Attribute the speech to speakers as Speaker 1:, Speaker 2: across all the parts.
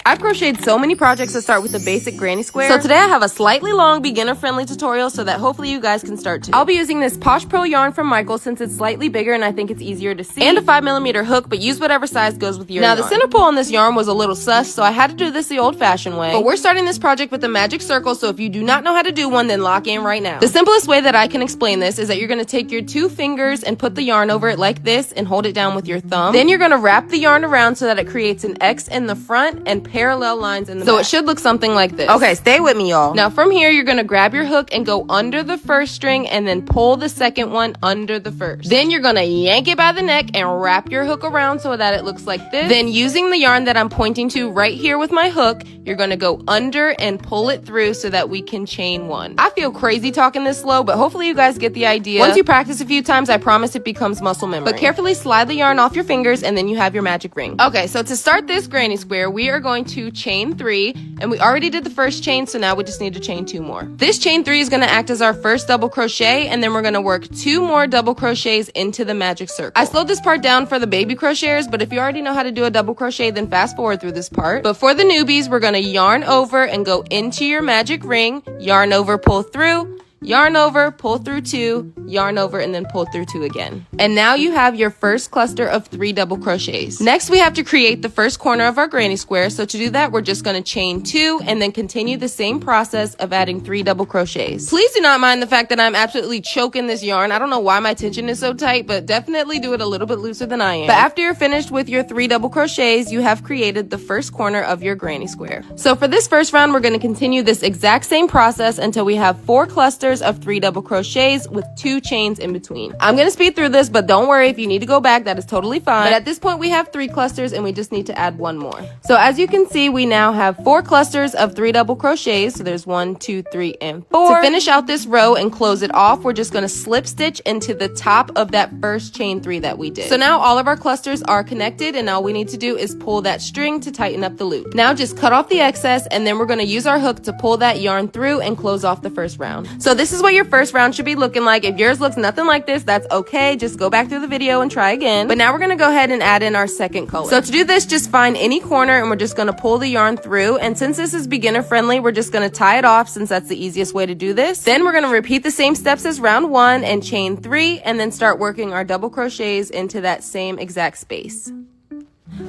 Speaker 1: I've crocheted so many projects that start with a basic granny square, so today I have a slightly long beginner-friendly tutorial so that hopefully you guys can start too. I'll be using this Posh Pro yarn from Michael since it's slightly bigger and I think it's easier to see, and a 5mm hook, but use whatever size goes with your yarn. Now the center pole on this yarn was a little sus, so I had to do this the old-fashioned way, but we're starting this project with a magic circle, so if you do not know how to do one, then lock in right now. The simplest way that I can explain this is that you're going to take your 2 fingers and put the yarn over it like this and hold it down with your thumb. Then you're going to wrap the yarn around so that it creates an X in the front and parallel lines in the back. So it should look something like this.
Speaker 2: Okay, stay with me, y'all.
Speaker 1: Now from here, you're going to grab your hook and go under the first string and then pull the second one under the first. Then you're going to yank it by the neck and wrap your hook around so that it looks like this. Then using the yarn that I'm pointing to right here with my hook, you're going to go under and pull it through so that we can chain 1. I feel crazy talking this slow, but hopefully you guys get the idea. Once you practice a few times, I promise it becomes muscle memory. But carefully slide the yarn off your fingers and then you have your magic ring. Okay, so to start this granny square, we are going to chain 3, and we already did the first chain, so now we just need to chain 2 more. This chain 3 is going to act as our first double crochet, and then we're going to work 2 more double crochets into the magic circle. I slowed this part down for the baby crocheters, but if you already know how to do a double crochet, then fast forward through this part. But for the newbies, we're going to yarn over and go into your magic ring, yarn over, pull through, yarn over, pull through 2, yarn over, and then pull through 2 again. And now you have your first cluster of 3 double crochets. Next, we have to create the first corner of our granny square. So to do that, we're just going to chain 2 and then continue the same process of adding 3 double crochets. Please do not mind the fact that I'm absolutely choking this yarn. I don't know why my tension is so tight, but definitely do it a little bit looser than I am. But after you're finished with your 3 double crochets, you have created the first corner of your granny square. So for this first round, we're going to continue this exact same process until we have 4 clusters of 3 double crochets with 2 chains in between. I'm going to speed through this, but don't worry if you need to go back, that is totally fine. But at this point we have 3 clusters and we just need to add 1 more. So as you can see, we now have 4 clusters of 3 double crochets. So there's 1, 2, 3, and 4. To finish out this row and close it off, we're just going to slip stitch into the top of that first chain 3 that we did. So now all of our clusters are connected, and all we need to do is pull that string to tighten up the loop. Now just cut off the excess, and then we're going to use our hook to pull that yarn through and close off the first round. So this is what your first round should be looking like. If yours looks nothing like this, that's okay. Just go back through the video and try again. But now we're going to go ahead and add in our second color. So to do this, just find any corner and we're just going to pull the yarn through. And since this is beginner friendly, we're just going to tie it off since that's the easiest way to do this. Then we're going to repeat the same steps as round 1 and chain 3 and then start working our double crochets into that same exact space.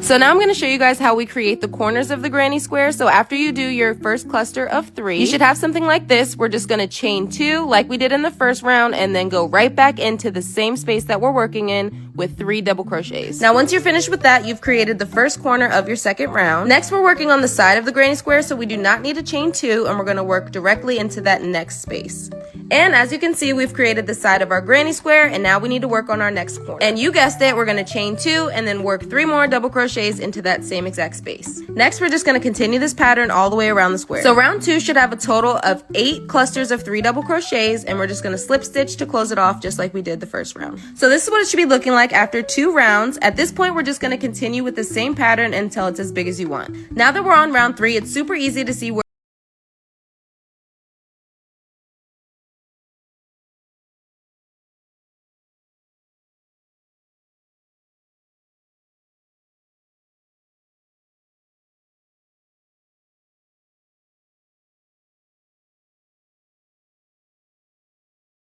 Speaker 1: So now I'm going to show you guys how we create the corners of the granny square. So after you do your first cluster of 3, you should have something like this. We're just going to chain 2 like we did in the first round and then go right back into the same space that we're working in with 3 double crochets. Now once you're finished with that, you've created the first corner of your second round. Next, we're working on the side of the granny square, so we do not need to chain 2, and we're going to work directly into that next space. And as you can see, we've created the side of our granny square, and now we need to work on our next corner. And you guessed it, we're going to chain 2 and then work 3 more double crochets into that same exact space. Next, we're just going to continue this pattern all the way around the square. So round 2 should have a total of 8 clusters of 3 double crochets, and we're just going to slip stitch to close it off just like we did the first round. So this is what it should be looking like after 2 rounds. At this point, we're just going to continue with the same pattern until it's as big as you want. Now that we're on round 3, it's super easy to see where